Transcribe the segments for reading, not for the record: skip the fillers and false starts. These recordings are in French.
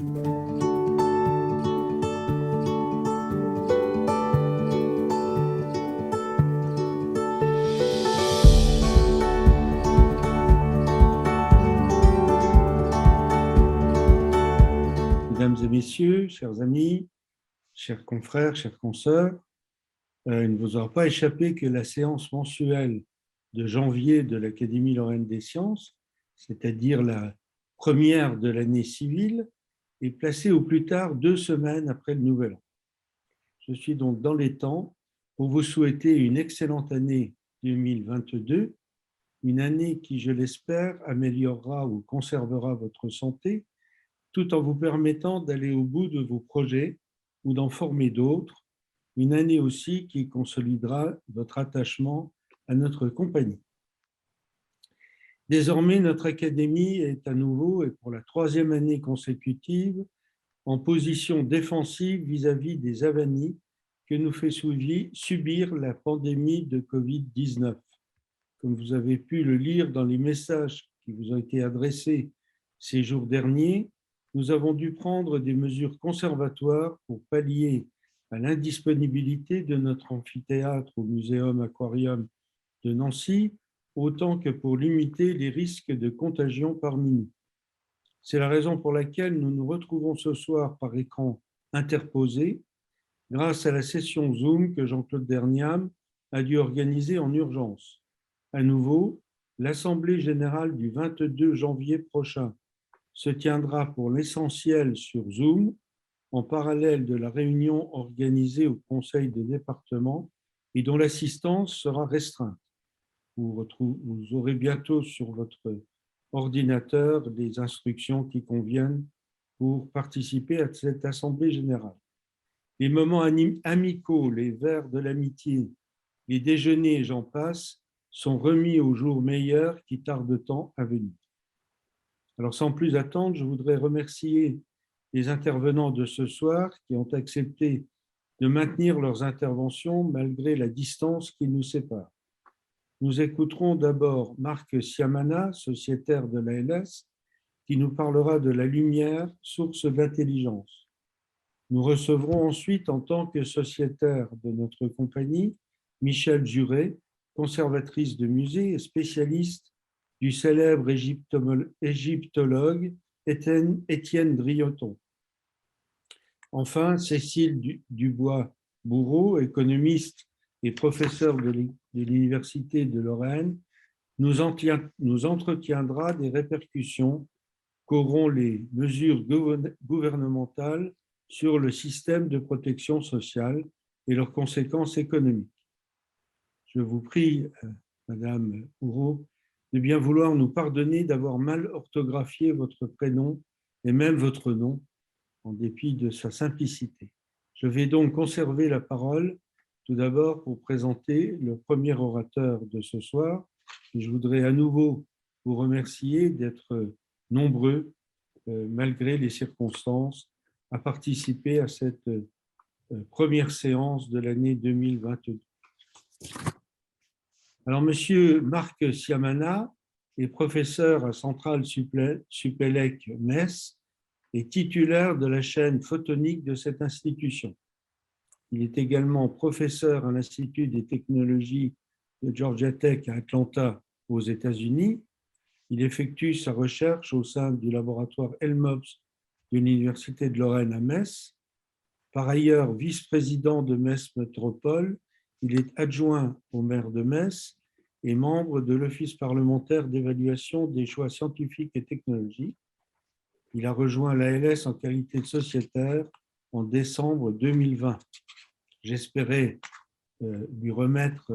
Mesdames et messieurs, chers amis, chers confrères, chères consoeurs, il ne vous aura pas échappé que la séance mensuelle de janvier de l'Académie Lorraine des Sciences, c'est-à-dire la première de l'année civile, est placée au plus tard 2 semaines après le Nouvel An. Je suis donc dans les temps pour vous souhaiter une excellente année 2022, une année qui, je l'espère, améliorera ou conservera votre santé, tout en vous permettant d'aller au bout de vos projets ou d'en former d'autres, une année aussi qui consolidera votre attachement à notre compagnie. Désormais, notre académie est à nouveau, et pour la 3e année consécutive, en position défensive vis-à-vis des avanies que nous fait subir la pandémie de Covid-19. Comme vous avez pu le lire dans les messages qui vous ont été adressés ces jours derniers, nous avons dû prendre des mesures conservatoires pour pallier à l'indisponibilité de notre amphithéâtre au Muséum Aquarium de Nancy, autant que pour limiter les risques de contagion parmi nous. C'est la raison pour laquelle nous nous retrouvons ce soir par écran interposé, grâce à la session Zoom que Jean-Claude Derniam a dû organiser en urgence. À nouveau, l'Assemblée générale du 22 janvier prochain se tiendra pour l'essentiel sur Zoom, en parallèle de la réunion organisée au Conseil des départements et dont l'assistance sera restreinte. Vous aurez bientôt sur votre ordinateur des instructions qui conviennent pour participer à cette Assemblée générale. Les moments amicaux, les verres de l'amitié, les déjeuners et j'en passe, sont remis aux jours meilleurs qui tardent tant à venir. Alors, sans plus attendre, je voudrais remercier les intervenants de ce soir qui ont accepté de maintenir leurs interventions malgré la distance qui nous sépare. Nous écouterons d'abord Marc Siamana, sociétaire de l'ALS, qui nous parlera de la lumière, source d'intelligence. Nous recevrons ensuite, en tant que sociétaire de notre compagnie, Michel Juret, conservatrice de musée et spécialiste du célèbre égyptologue Étienne Drioton. Enfin, Cécile Dubois-Bourreau, économiste et professeure de l'Université de Lorraine, nous entretiendra des répercussions qu'auront les mesures gouvernementales sur le système de protection sociale et leurs conséquences économiques. Je vous prie, Madame Bourreau, de bien vouloir nous pardonner d'avoir mal orthographié votre prénom et même votre nom, en dépit de sa simplicité. Je vais donc conserver la parole, tout d'abord pour présenter le premier orateur de ce soir. Et je voudrais à nouveau vous remercier d'être nombreux, malgré les circonstances, à participer à cette première séance de l'année 2022. Alors, Monsieur Marc Siamana est professeur à Centrale Supélec Metz et titulaire de la chaîne photonique de cette institution. Il est également professeur à l'Institut des technologies de Georgia Tech à Atlanta, aux États-Unis. Il effectue sa recherche au sein du laboratoire Helmholtz de l'Université de Lorraine à Metz. Par ailleurs, vice-président de Metz Métropole, il est adjoint au maire de Metz et membre de l'Office parlementaire d'évaluation des choix scientifiques et technologiques. Il a rejoint l'ALS en qualité de sociétaire en décembre 2020. J'espérais lui remettre,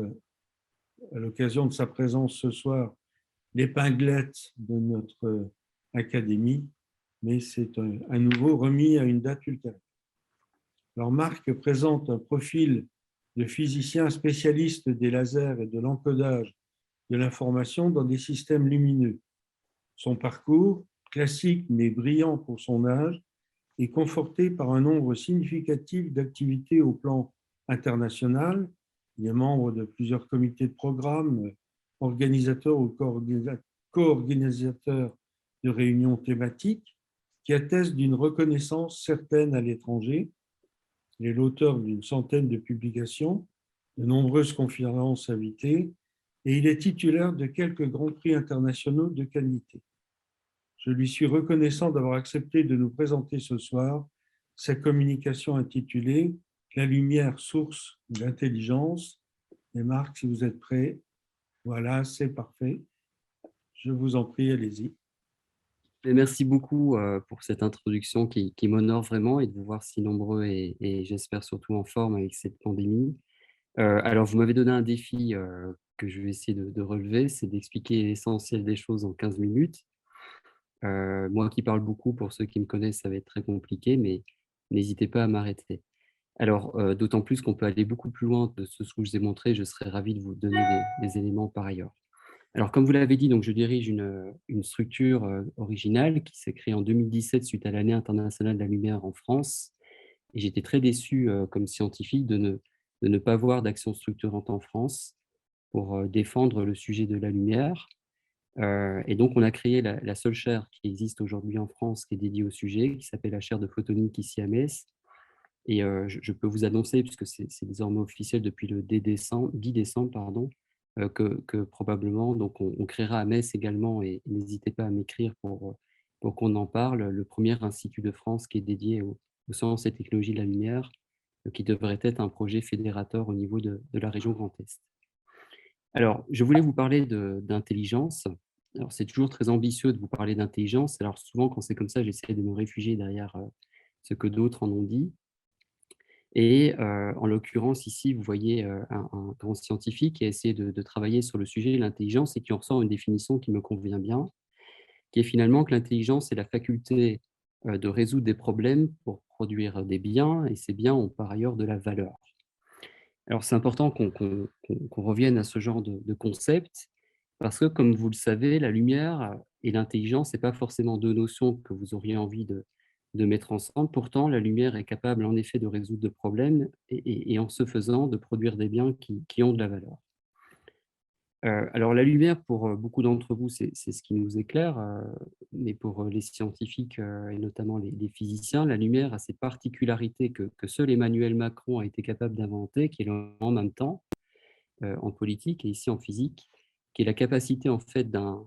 à l'occasion de sa présence ce soir, l'épinglette de notre académie, mais c'est à nouveau remis à une date ultérieure. Alors, Marc présente un profil de physicien spécialiste des lasers et de l'encodage de l'information dans des systèmes lumineux. Son parcours, classique mais brillant pour son âge, est conforté par un nombre significatif d'activités au plan international. Il est membre de plusieurs comités de programme, organisateur ou co-organisateur de réunions thématiques. qui atteste d'une reconnaissance certaine à l'étranger. Il est l'auteur d'une centaine de publications, de nombreuses conférences invitées, et il est titulaire de quelques grands prix internationaux de qualité. Je lui suis reconnaissant d'avoir accepté de nous présenter ce soir sa communication intitulée « La lumière, source de l'intelligence ». Et Marc, si vous êtes prêts, voilà, c'est parfait. Je vous en prie, allez-y. Et merci beaucoup pour cette introduction qui m'honore vraiment et de vous voir si nombreux et j'espère surtout en forme avec cette pandémie. Alors, vous m'avez donné un défi que je vais essayer de relever, c'est d'expliquer l'essentiel des choses en 15 minutes. Moi qui parle beaucoup, pour ceux qui me connaissent, ça va être très compliqué, mais n'hésitez pas à m'arrêter. Alors, d'autant plus qu'on peut aller beaucoup plus loin de ce que je vous ai montré, je serais ravi de vous donner des éléments par ailleurs. Alors, comme vous l'avez dit, donc, je dirige une structure originale qui s'est créée en 2017 suite à l'Année internationale de la lumière en France. Et j'étais très déçu comme scientifique de ne pas voir d'action structurante en France pour défendre le sujet de la lumière. Et donc, on a créé la seule chaire qui existe aujourd'hui en France qui est dédiée au sujet, qui s'appelle la chaire de photonique ici à Metz. Et je peux vous annoncer, puisque c'est désormais officiel depuis le 10 décembre, pardon, que probablement donc on créera à Metz également, et n'hésitez pas à m'écrire pour qu'on en parle, le premier institut de France qui est dédié aux sciences et technologies de la lumière, qui devrait être un projet fédérateur au niveau de la région Grand Est. Alors, je voulais vous parler d'intelligence. Alors, c'est toujours très ambitieux de vous parler d'intelligence. Alors, souvent, quand c'est comme ça, j'essaie de me réfugier derrière ce que d'autres en ont dit. Et en l'occurrence, ici, vous voyez un grand scientifique qui a essayé de travailler sur le sujet de l'intelligence et qui en ressort une définition qui me convient bien, qui est finalement que l'intelligence est la faculté de résoudre des problèmes pour produire des biens, et ces biens ont par ailleurs de la valeur. Alors, c'est important qu'on revienne à ce genre de concept, parce que, comme vous le savez, la lumière et l'intelligence, ce n'est pas forcément deux notions que vous auriez envie de mettre ensemble. Pourtant, la lumière est capable, en effet, de résoudre des problèmes et en ce faisant, de produire des biens qui ont de la valeur. Alors, la lumière, pour beaucoup d'entre vous, c'est ce qui nous éclaire, mais pour les scientifiques et notamment les physiciens, la lumière a ces particularités que seul Emmanuel Macron a été capable d'inventer, qui est en même temps, en politique et ici en physique, qui est la capacité en fait d'un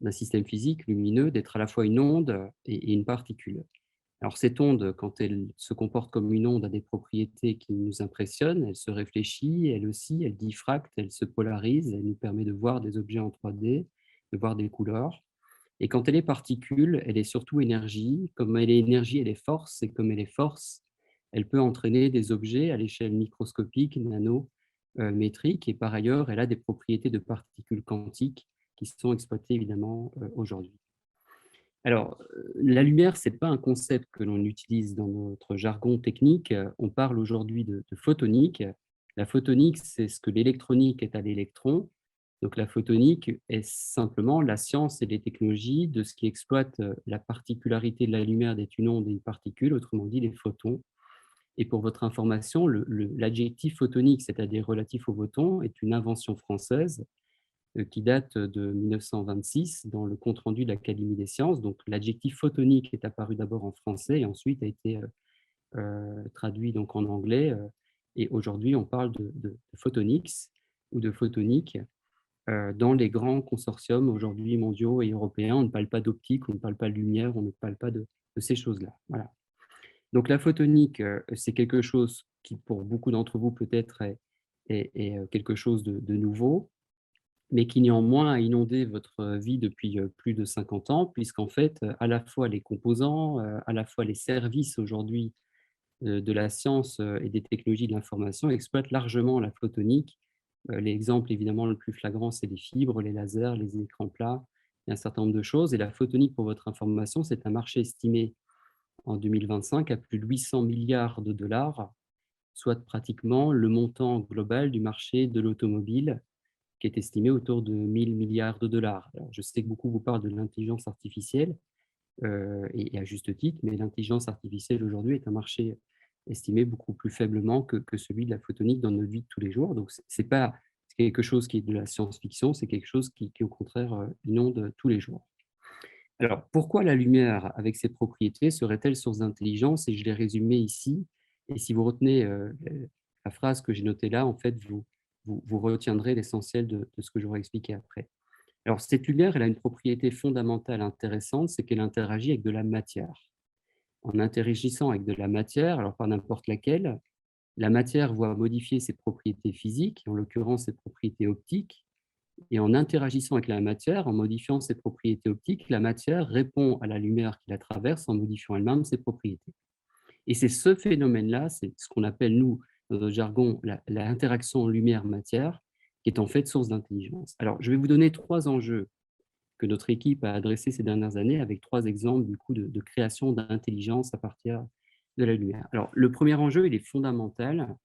système physique lumineux d'être à la fois une onde et une particule. Alors cette onde, quand elle se comporte comme une onde, a des propriétés qui nous impressionnent. Elle se réfléchit, elle aussi, elle diffracte, elle se polarise, elle nous permet de voir des objets en 3D, de voir des couleurs. Et quand elle est particule, elle est surtout énergie. Comme elle est énergie, elle est force, et comme elle est force, elle peut entraîner des objets à l'échelle microscopique, nanométrique, et par ailleurs, elle a des propriétés de particules quantiques qui sont exploitées évidemment aujourd'hui. Alors, la lumière, ce n'est pas un concept que l'on utilise dans notre jargon technique. On parle aujourd'hui de photonique. La photonique, c'est ce que l'électronique est à l'électron. Donc, la photonique est simplement la science et les technologies de ce qui exploite la particularité de la lumière d'être une onde et une particule, autrement dit les photons. Et pour votre information, l'adjectif photonique, c'est-à-dire relatif aux photons, est une invention française qui date de 1926 dans le compte-rendu de l'Académie des sciences. Donc, l'adjectif photonique est apparu d'abord en français et ensuite a été traduit donc en anglais. Et aujourd'hui, on parle de photonics ou de photonique dans les grands consortiums aujourd'hui mondiaux et européens. On ne parle pas d'optique, on ne parle pas de lumière, on ne parle pas de ces choses-là. Voilà. Donc, la photonique, c'est quelque chose qui, pour beaucoup d'entre vous, peut-être est quelque chose de nouveau, mais qui néanmoins a inondé votre vie depuis plus de 50 ans, puisqu'en fait, à la fois les composants, à la fois les services aujourd'hui de la science et des technologies de l'information exploitent largement la photonique. L'exemple évidemment le plus flagrant, c'est les fibres, les lasers, les écrans plats, et un certain nombre de choses. Et la photonique, pour votre information, c'est un marché estimé en 2025 à plus de 800 milliards de dollars, soit pratiquement le montant global du marché de l'automobile, qui est estimé autour de 1000 milliards de dollars. Alors, je sais que beaucoup vous parlent de l'intelligence artificielle, et à juste titre, mais l'intelligence artificielle aujourd'hui est un marché estimé beaucoup plus faiblement que celui de la photonique dans notre vie de tous les jours. Donc, c'est pas quelque chose qui est de la science-fiction, c'est quelque chose qui au contraire, inonde tous les jours. Alors, pourquoi la lumière, avec ses propriétés, serait-elle source d'intelligence? Et je l'ai résumé ici. Et si vous retenez la phrase que j'ai notée là, en fait, vous retiendrez l'essentiel de ce que j'aurai expliqué après. Alors, cette lumière, elle a une propriété fondamentale intéressante, c'est qu'elle interagit avec de la matière. En interagissant avec de la matière, alors pas n'importe laquelle, la matière va modifier ses propriétés physiques, en l'occurrence ses propriétés optiques, et en interagissant avec la matière, en modifiant ses propriétés optiques, la matière répond à la lumière qui la traverse en modifiant elle-même ses propriétés. Et c'est ce phénomène-là, c'est ce qu'on appelle, nous, dans notre jargon, l'interaction lumière-matière, qui est en fait source d'intelligence. Alors, je vais vous donner 3 enjeux que notre équipe a adressés ces dernières années avec 3 exemples du coup, de création d'intelligence à partir de la lumière. Alors, le premier enjeu, il est fondamental.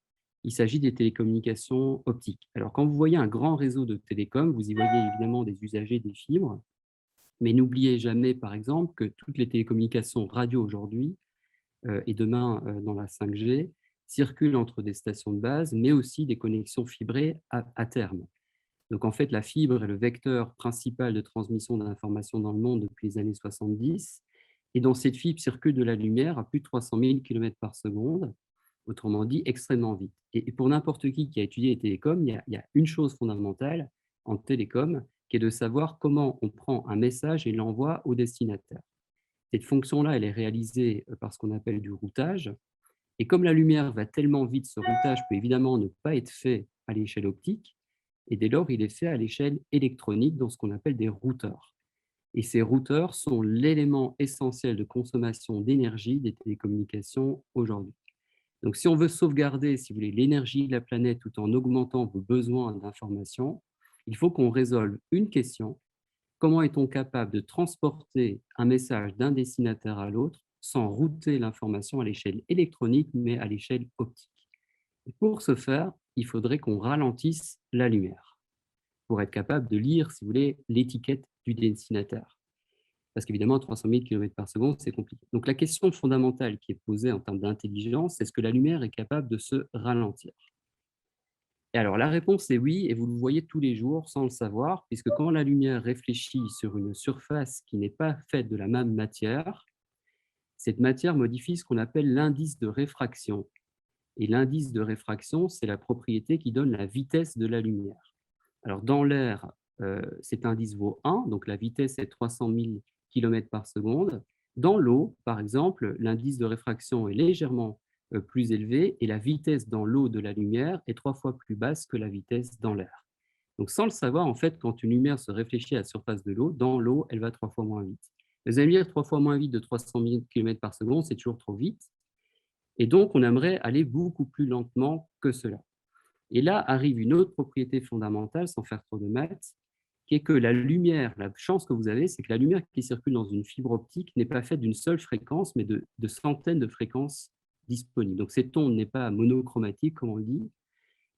Il s'agit des télécommunications optiques. Alors, quand vous voyez un grand réseau de télécoms, vous y voyez évidemment des usagers des fibres, mais n'oubliez jamais, par exemple, que toutes les télécommunications radio aujourd'hui et demain dans la 5G circulent entre des stations de base, mais aussi des connexions fibrées à terme. Donc en fait, la fibre est le vecteur principal de transmission d'informations dans le monde depuis les années 70. Et dans cette fibre circule de la lumière à plus de 300 000 km par seconde, autrement dit extrêmement vite. Et pour n'importe qui a étudié les télécoms, il y a une chose fondamentale en télécom, qui est de savoir comment on prend un message et l'envoie au destinataire. Cette fonction-là, elle est réalisée par ce qu'on appelle du routage. Et comme la lumière va tellement vite, ce routage peut évidemment ne pas être fait à l'échelle optique, et dès lors, il est fait à l'échelle électronique dans ce qu'on appelle des routeurs. Et ces routeurs sont l'élément essentiel de consommation d'énergie des télécommunications aujourd'hui. Donc, si on veut sauvegarder, si vous voulez, l'énergie de la planète tout en augmentant vos besoins d'information, il faut qu'on résolve une question: comment est-on capable de transporter un message d'un destinataire à l'autre sans router l'information à l'échelle électronique, mais à l'échelle optique? Et pour ce faire, il faudrait qu'on ralentisse la lumière pour être capable de lire, si vous voulez, l'étiquette du destinataire. Parce qu'évidemment, 300 000 km par seconde, c'est compliqué. Donc la question fondamentale qui est posée en termes d'intelligence, c'est est-ce que la lumière est capable de se ralentir? Et alors la réponse est oui, et vous le voyez tous les jours sans le savoir, puisque quand la lumière réfléchit sur une surface qui n'est pas faite de la même matière, cette matière modifie ce qu'on appelle l'indice de réfraction. Et l'indice de réfraction, c'est la propriété qui donne la vitesse de la lumière. Alors, dans l'air, cet indice vaut 1, donc la vitesse est 300 000 km par seconde. Dans l'eau, par exemple, l'indice de réfraction est légèrement plus élevé et la vitesse dans l'eau de la lumière est 3 fois plus basse que la vitesse dans l'air. Donc, sans le savoir, en fait, quand une lumière se réfléchit à la surface de l'eau, dans l'eau, elle va 3 fois moins vite. Vous allez me dire 3 fois moins vite de 300 000 km par seconde, c'est toujours trop vite. Et donc, on aimerait aller beaucoup plus lentement que cela. Et là arrive une autre propriété fondamentale, sans faire trop de maths, qui est que la lumière, la chance que vous avez, c'est que la lumière qui circule dans une fibre optique n'est pas faite d'une seule fréquence, mais de centaines de fréquences disponibles. Donc cette onde n'est pas monochromatique, comme on le dit.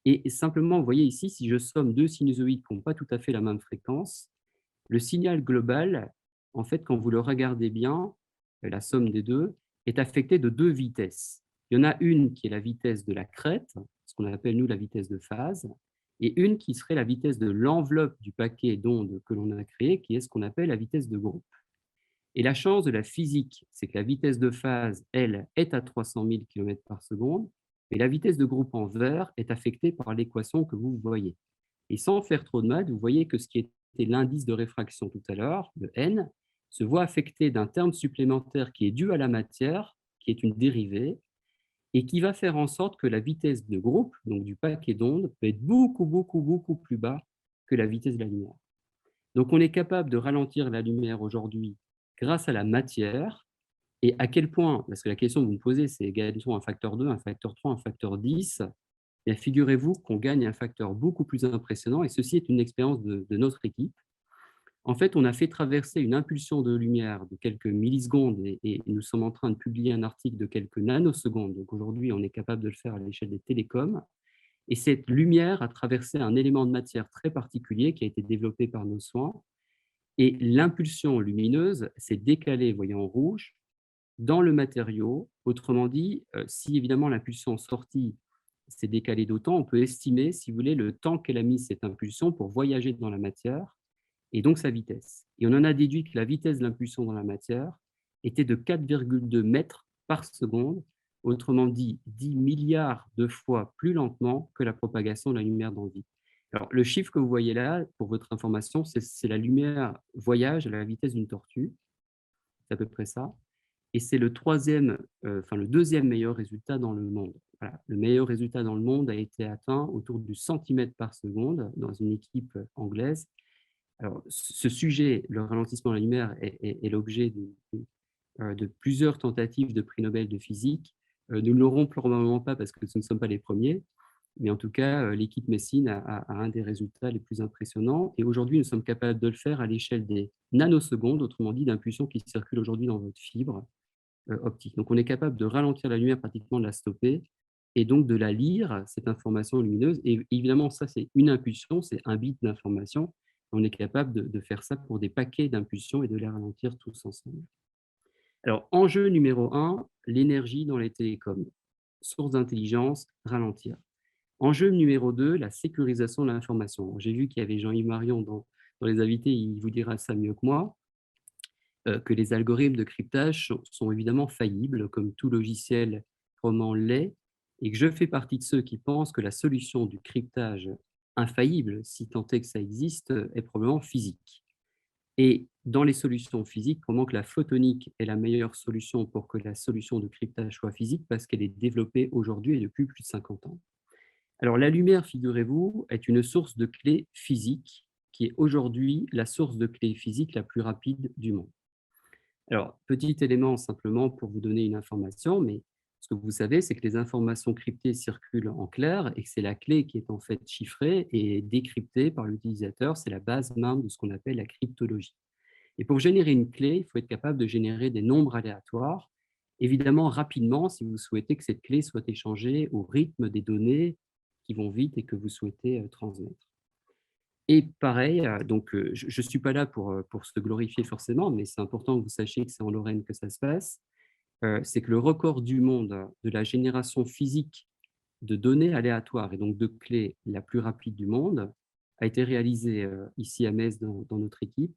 Et simplement, vous voyez ici, si je somme 2 sinusoïdes qui n'ont pas tout à fait la même fréquence, le signal global, en fait, quand vous le regardez bien, la somme des deux, est affectée de 2 vitesses. Il y en a une qui est la vitesse de la crête, ce qu'on appelle nous la vitesse de phase, et une qui serait la vitesse de l'enveloppe du paquet d'ondes que l'on a créé, qui est ce qu'on appelle la vitesse de groupe. Et la chance de la physique, c'est que la vitesse de phase, elle, est à 300 000 km par seconde, et la vitesse de groupe en vert est affectée par l'équation que vous voyez. Et sans faire trop de maths, vous voyez que ce qui était l'indice de réfraction tout à l'heure, le n, se voit affecté d'un terme supplémentaire qui est dû à la matière, qui est une dérivée, et qui va faire en sorte que la vitesse de groupe, donc du paquet d'ondes, peut être beaucoup, beaucoup, beaucoup plus bas que la vitesse de la lumière. Donc on est capable de ralentir la lumière aujourd'hui grâce à la matière. Et à quel point, parce que la question que vous me posez, c'est gagne-t-on un facteur 2, un facteur 3, un facteur 10? Et figurez-vous qu'on gagne un facteur beaucoup plus impressionnant, et ceci est une expérience de notre équipe. En fait, on a fait traverser une impulsion de lumière de quelques millisecondes, et nous sommes en train de publier un article de quelques nanosecondes. Donc aujourd'hui, on est capable de le faire à l'échelle des télécoms. Et cette lumière a traversé un élément de matière très particulier qui a été développé par nos soins. Et l'impulsion lumineuse s'est décalée, vous voyez en rouge, dans le matériau. Autrement dit, si évidemment l'impulsion sortie s'est décalée d'autant, on peut estimer, si vous voulez, le temps qu'elle a mis cette impulsion pour voyager dans la matière. et donc sa vitesse. Et on en a déduit que la vitesse de l'impulsion dans la matière était de 4,2 mètres par seconde, autrement dit 10 milliards de fois plus lentement que la propagation de la lumière dans le vide. Alors, le chiffre que vous voyez là, pour votre information, c'est la lumière voyage à la vitesse d'une tortue, c'est à peu près ça, et c'est le deuxième meilleur résultat dans le monde. Voilà. Le meilleur résultat dans le monde a été atteint autour du centimètre par seconde dans une équipe anglaise. Alors, ce sujet, le ralentissement de la lumière, est l'objet de plusieurs tentatives de prix Nobel de physique. Nous ne l'aurons probablement pas parce que ce ne sommes pas les premiers, mais en tout cas, l'équipe Messine a un des résultats les plus impressionnants. Et aujourd'hui, nous sommes capables de le faire à l'échelle des nanosecondes, autrement dit d'impulsions qui circulent aujourd'hui dans votre fibre optique. Donc, on est capable de ralentir la lumière, pratiquement de la stopper, et donc de la lire, cette information lumineuse. Et évidemment, ça, c'est une impulsion, c'est un bit d'information. On est capable de faire ça pour des paquets d'impulsions et de les ralentir tous ensemble. Alors, enjeu numéro 1, l'énergie dans les télécoms. Source d'intelligence, ralentir. Enjeu numéro 2, la sécurisation de l'information. J'ai vu qu'il y avait Jean-Yves Marion dans les invités, il vous dira ça mieux que moi, que les algorithmes de cryptage sont évidemment faillibles, comme tout logiciel roman l'est, et que je fais partie de ceux qui pensent que la solution du cryptage infaillible, si tant est que ça existe, est probablement physique. Et dans les solutions physiques, probablement que la photonique est la meilleure solution pour que la solution de cryptage soit physique, parce qu'elle est développée aujourd'hui et depuis plus de 50 ans. Alors, la lumière, figurez-vous, est une source de clés physique qui est aujourd'hui la source de clés physique la plus rapide du monde. Alors, petit élément simplement pour vous donner une information, mais ce que vous savez, c'est que les informations cryptées circulent en clair et que c'est la clé qui est en fait chiffrée et décryptée par l'utilisateur. C'est la base même de ce qu'on appelle la cryptologie. Et pour générer une clé, il faut être capable de générer des nombres aléatoires, évidemment rapidement si vous souhaitez que cette clé soit échangée au rythme des données qui vont vite et que vous souhaitez transmettre. Et pareil, donc je ne suis pas là pour se glorifier forcément, mais c'est important que vous sachiez que c'est en Lorraine que ça se passe. C'est que le record du monde de la génération physique de données aléatoires et donc de clés la plus rapide du monde a été réalisé ici à Metz dans notre équipe,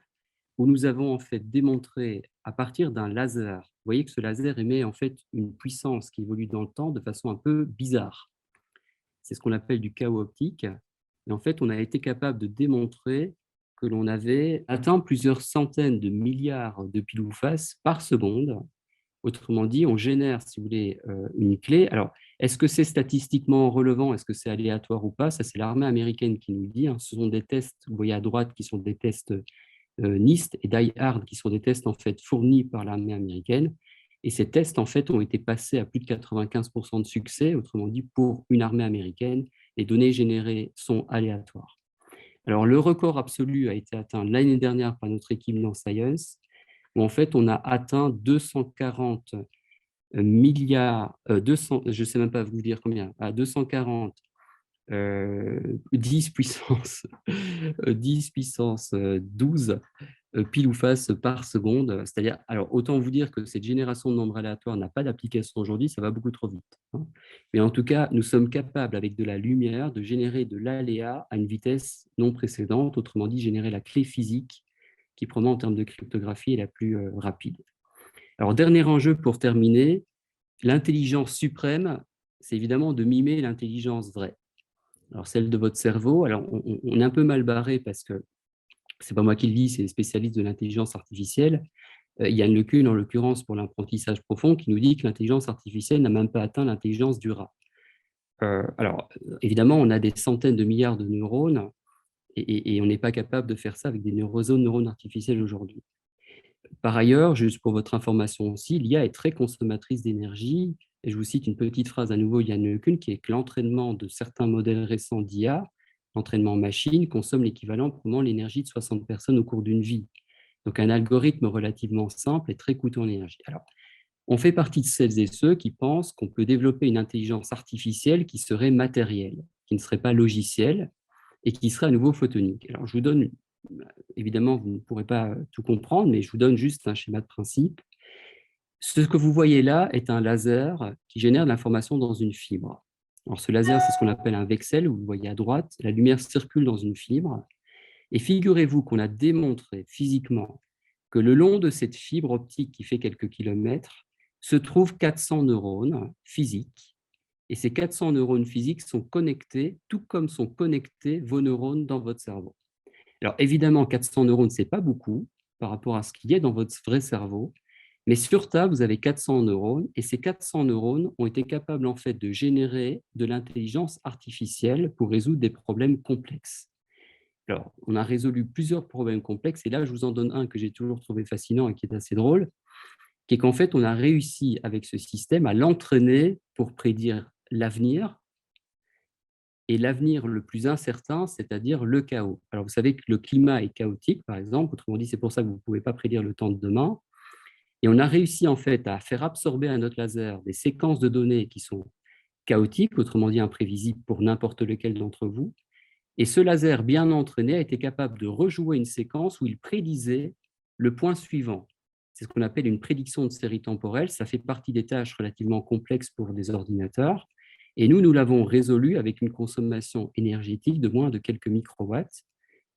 où nous avons en fait démontré à partir d'un laser, vous voyez que ce laser émet en fait une puissance qui évolue dans le temps de façon un peu bizarre. C'est ce qu'on appelle du chaos optique. Et en fait, on a été capable de démontrer que l'on avait atteint plusieurs centaines de milliards de pile ou face par seconde. Autrement dit, on génère, si vous voulez, une clé. Alors, est-ce que c'est statistiquement relevant? Est-ce que c'est aléatoire ou pas? Ça, c'est l'armée américaine qui nous le dit. Ce sont des tests, vous voyez à droite, qui sont des tests NIST et Die Hard, qui sont des tests en fait fournis par l'armée américaine. Et ces tests, en fait, ont été passés à plus de 95% de succès. Autrement dit, pour une armée américaine, les données générées sont aléatoires. Alors, le record absolu a été atteint l'année dernière par notre équipe dans Science, où en fait, on a atteint 240 milliards, je ne sais même pas vous dire combien, à 240 10 puissance 10 puissance 12 pile ou face par seconde. C'est-à-dire, alors autant vous dire que cette génération de nombres aléatoires n'a pas d'application aujourd'hui, ça va beaucoup trop vite. Mais en tout cas, nous sommes capables, avec de la lumière, de générer de l'aléa à une vitesse non précédente, autrement dit, générer la clé physique qui, probablement en termes de cryptographie, est la plus rapide. Alors, dernier enjeu pour terminer, l'intelligence suprême, c'est évidemment de mimer l'intelligence vraie. Alors, celle de votre cerveau, alors on est un peu mal barré parce que c'est pas moi qui le dis, c'est les spécialistes de l'intelligence artificielle. Yann LeCun, en l'occurrence, pour l'apprentissage profond, qui nous dit que l'intelligence artificielle n'a même pas atteint l'intelligence du rat. Alors, évidemment, on a des centaines de milliards de neurones et on n'est pas capable de faire ça avec des neurones artificiels aujourd'hui. Par ailleurs, juste pour votre information aussi, l'IA est très consommatrice d'énergie. Et je vous cite une petite phrase à nouveau, Yann LeCun, qui est que l'entraînement de certains modèles récents d'IA, l'entraînement machine, consomme l'équivalent pour l'énergie de 60 personnes au cours d'une vie. Donc un algorithme relativement simple et très coûteux en énergie. Alors, on fait partie de celles et ceux qui pensent qu'on peut développer une intelligence artificielle qui serait matérielle, qui ne serait pas logicielle et qui serait à nouveau photonique. Alors, je vous donne, évidemment, vous ne pourrez pas tout comprendre, mais je vous donne juste un schéma de principe. Ce que vous voyez là est un laser qui génère de l'information dans une fibre. Alors, ce laser, c'est ce qu'on appelle un vexel, vous le voyez à droite. La lumière circule dans une fibre. Et figurez-vous qu'on a démontré physiquement que le long de cette fibre optique qui fait quelques kilomètres se trouvent 400 neurones physiques. Et ces 400 neurones physiques sont connectés, tout comme sont connectés vos neurones dans votre cerveau. Alors évidemment, 400 neurones, ce n'est pas beaucoup par rapport à ce qu'il y a dans votre vrai cerveau, mais sur Terre, vous avez 400 neurones, et ces 400 neurones ont été capables en fait de générer de l'intelligence artificielle pour résoudre des problèmes complexes. Alors, on a résolu plusieurs problèmes complexes, et là, je vous en donne un que j'ai toujours trouvé fascinant et qui est assez drôle, qui est qu'en fait, on a réussi avec ce système à l'entraîner pour prédire l'avenir, et l'avenir le plus incertain, c'est-à-dire le chaos. Alors, vous savez que le climat est chaotique, par exemple, autrement dit, c'est pour ça que vous ne pouvez pas prédire le temps de demain, et on a réussi en fait à faire absorber à notre laser des séquences de données qui sont chaotiques, autrement dit imprévisibles pour n'importe lequel d'entre vous, et ce laser bien entraîné a été capable de rejouer une séquence où il prédisait le point suivant. C'est ce qu'on appelle une prédiction de série temporelle. Ça fait partie des tâches relativement complexes pour des ordinateurs. Et nous l'avons résolu avec une consommation énergétique de moins de quelques microwatts.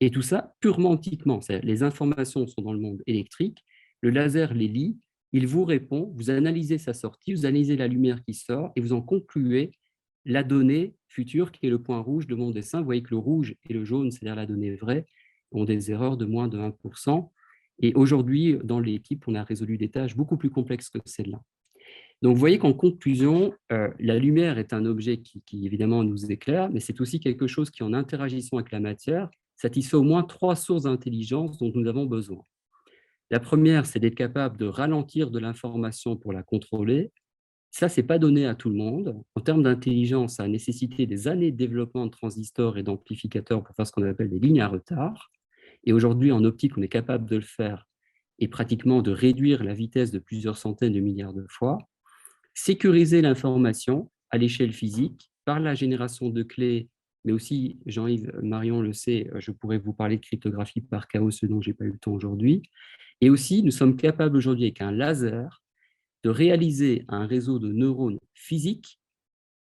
Et tout ça purement optiquement. Les informations sont dans le monde électrique. Le laser les lit, il vous répond, vous analysez sa sortie, vous analysez la lumière qui sort et vous en concluez la donnée future qui est le point rouge de mon dessin. Vous voyez que le rouge et le jaune, c'est-à-dire la donnée vraie, ont des erreurs de moins de 1%. Et aujourd'hui, dans l'équipe, on a résolu des tâches beaucoup plus complexes que celle-là. Donc, vous voyez qu'en conclusion, la lumière est un objet qui, évidemment nous éclaire, mais c'est aussi quelque chose qui, en interagissant avec la matière, satisfait au moins 3 sources d'intelligence dont nous avons besoin. La première, c'est d'être capable de ralentir de l'information pour la contrôler. Ça, ce n'est pas donné à tout le monde. En termes d'intelligence, ça a nécessité des années de développement de transistors et d'amplificateurs pour faire ce qu'on appelle des lignes à retard. Et aujourd'hui, en optique, on est capable de le faire et pratiquement de réduire la vitesse de plusieurs centaines de milliards de fois. Sécuriser l'information à l'échelle physique par la génération de clés, mais aussi, Jean-Yves, Marion le sait, je pourrais vous parler de cryptographie par chaos, ce dont je n'ai pas eu le temps aujourd'hui. Et aussi, nous sommes capables aujourd'hui, avec un laser, de réaliser un réseau de neurones physiques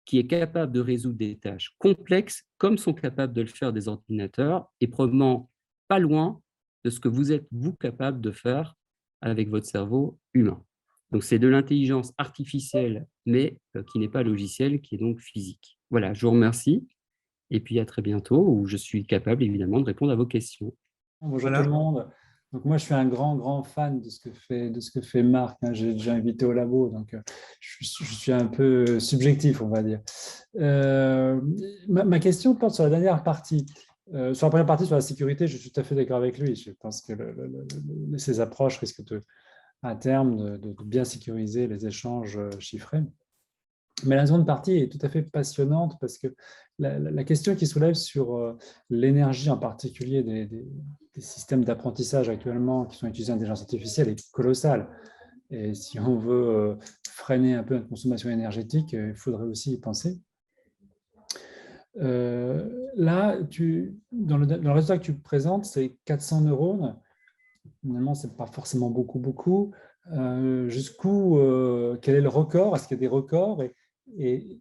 qui est capable de résoudre des tâches complexes comme sont capables de le faire des ordinateurs et probablement pas loin de ce que vous êtes, vous, capable de faire avec votre cerveau humain. Donc, c'est de l'intelligence artificielle, mais qui n'est pas logicielle, qui est donc physique. Voilà, je vous remercie et puis à très bientôt, où je suis capable évidemment de répondre à vos questions. Bonjour Voilà. tout le monde. Donc moi, je suis un grand fan de ce que fait Marc. J'ai déjà invité au labo, donc je suis un peu subjectif, on va dire. Ma question porte sur la dernière partie. Sur la première partie, sur la sécurité, je suis tout à fait d'accord avec lui. Je pense que ces approches risquent à terme de bien sécuriser les échanges chiffrés. Mais la seconde partie est tout à fait passionnante parce que la question qui soulève sur l'énergie en particulier des systèmes d'apprentissage actuellement qui sont utilisés en intelligence artificielle est colossale. Et si on veut freiner un peu notre consommation énergétique, il faudrait aussi y penser. Là, dans le résultat que tu présentes, c'est 400 neurones. Finalement, ce n'est pas forcément beaucoup. Jusqu'où, quel est le record? Est-ce qu'il y a des records? Et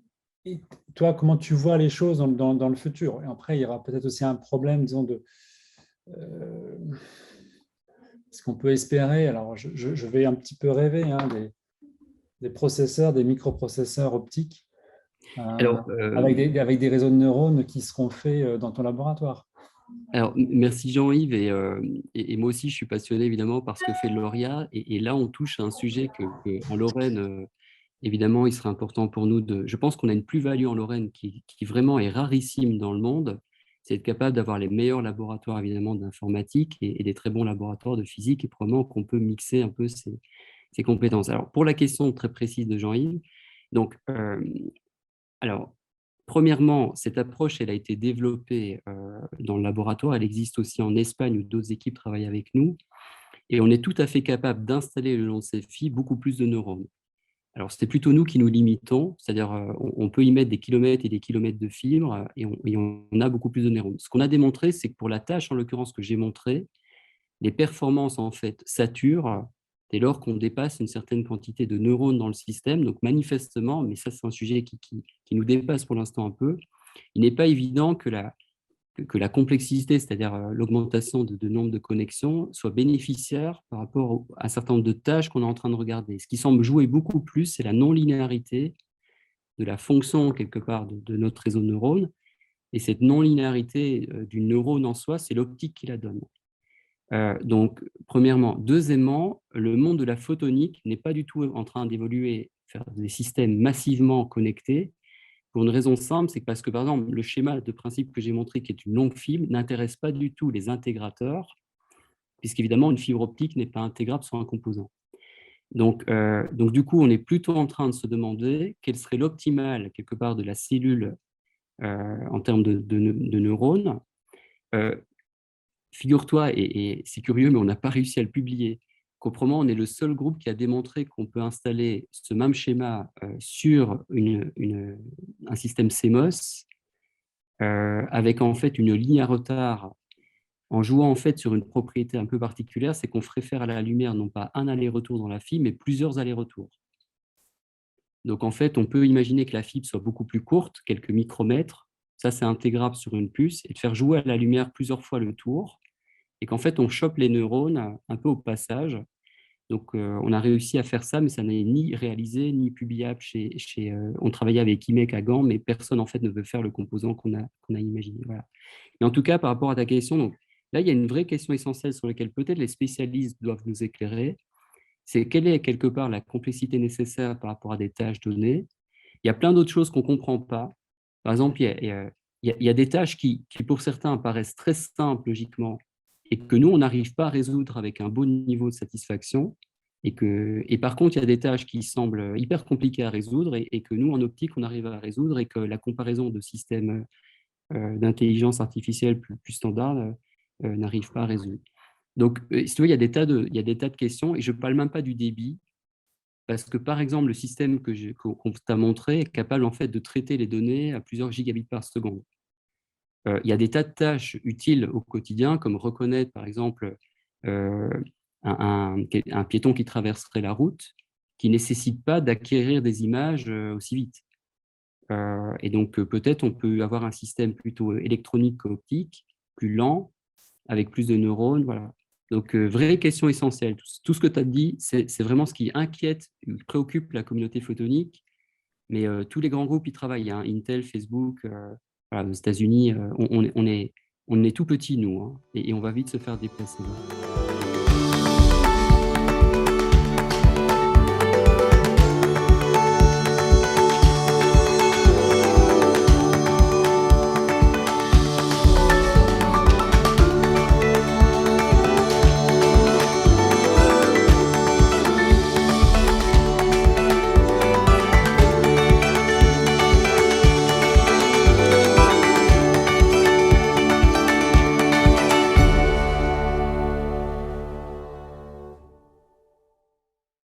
toi, comment tu vois les choses dans le futur? Et après, il y aura peut-être aussi un problème, disons, ce qu'on peut espérer. Alors, je vais un petit peu rêver des processeurs, des microprocesseurs optiques Alors, avec des réseaux de neurones qui seront faits dans ton laboratoire. Alors, merci Jean-Yves, et moi aussi je suis passionné évidemment par ce que fait Lauria, et là on touche à un sujet en Lorraine, évidemment il serait important pour nous je pense qu'on a une plus-value en Lorraine qui vraiment est rarissime dans le monde, c'est être capable d'avoir les meilleurs laboratoires évidemment d'informatique et des très bons laboratoires de physique, et probablement qu'on peut mixer un peu ces compétences. Alors pour la question très précise de Jean-Yves, donc alors premièrement, cette approche, elle a été développée dans le laboratoire. Elle existe aussi en Espagne où d'autres équipes travaillent avec nous. Et on est tout à fait capable d'installer le long de ces fils beaucoup plus de neurones. Alors, c'est plutôt nous qui nous limitons, c'est-à-dire on peut y mettre des kilomètres et des kilomètres de fibres et on a beaucoup plus de neurones. Ce qu'on a démontré, c'est que pour la tâche, en l'occurrence, que j'ai montrée, les performances, en fait, saturent dès lors qu'on dépasse une certaine quantité de neurones dans le système. Donc, manifestement, mais ça, c'est un sujet qui nous dépasse pour l'instant un peu, il n'est pas évident que que la complexité, c'est-à-dire l'augmentation de nombre de connexions, soit bénéficiaire par rapport à un certain nombre de tâches qu'on est en train de regarder. Ce qui semble jouer beaucoup plus, c'est la non-linéarité de la fonction, quelque part, de notre réseau de neurones. Et cette non-linéarité du neurone en soi, c'est l'optique qui la donne. Donc, premièrement. Deuxièmement, le monde de la photonique n'est pas du tout en train d'évoluer vers des systèmes massivement connectés, pour une raison simple, c'est que parce que, par exemple, le schéma de principe que j'ai montré, qui est une longue fibre, n'intéresse pas du tout les intégrateurs, puisqu'évidemment, une fibre optique n'est pas intégrable sur un composant. Donc, du coup, on est plutôt en train de se demander quel serait l'optimal, quelque part, de la cellule en termes de neurones. Figure-toi, et c'est curieux, mais on n'a pas réussi à le publier, qu'autrement, on est le seul groupe qui a démontré qu'on peut installer ce même schéma sur un système CMOS avec en fait une ligne à retard, en jouant en fait sur une propriété un peu particulière, c'est qu'on ferait faire à la lumière non pas un aller-retour dans la fibre, mais plusieurs allers-retours. Donc en fait, on peut imaginer que la fibre soit beaucoup plus courte, quelques micromètres, ça c'est intégrable sur une puce, et de faire jouer à la lumière plusieurs fois le tour, et qu'en fait on chope les neurones un peu au passage. Donc on a réussi à faire ça, mais ça n'est ni réalisé, ni publiable on travaillait avec IMEC à Gand, mais personne en fait ne veut faire le composant qu'on a imaginé. Voilà. Mais en tout cas, par rapport à ta question, donc, là, il y a une vraie question essentielle sur laquelle peut-être les spécialistes doivent nous éclairer. C'est quelle est quelque part la complexité nécessaire par rapport à des tâches données. Il y a plein d'autres choses qu'on ne comprend pas. Par exemple, il y a des tâches qui, pour certains, paraissent très simples logiquement et que nous, on n'arrive pas à résoudre avec un bon niveau de satisfaction. Et par contre, il y a des tâches qui semblent hyper compliquées à résoudre et que nous, en optique, on arrive à résoudre et que la comparaison de systèmes d'intelligence artificielle plus standard n'arrive pas à résoudre. Donc, si tu veux, il y a des tas de questions, et je ne parle même pas du débit, parce que, par exemple, le système qu'on t'a montré est capable en fait, de traiter les données à plusieurs gigabits par seconde. Il y a des tas de tâches utiles au quotidien, comme reconnaître, par exemple, un piéton qui traverserait la route, qui ne nécessite pas d'acquérir des images aussi vite. Et donc, peut-être on peut avoir un système plutôt électronique qu'optique, plus lent, avec plus de neurones. Voilà. Donc, vraie question essentielle. Tout ce que tu as dit, c'est vraiment ce qui inquiète, préoccupe la communauté photonique. Mais tous les grands groupes y travaillent. Hein. Intel, Facebook, voilà, aux États-Unis, on est tout petit, nous. Hein, et on va vite se faire déplacer.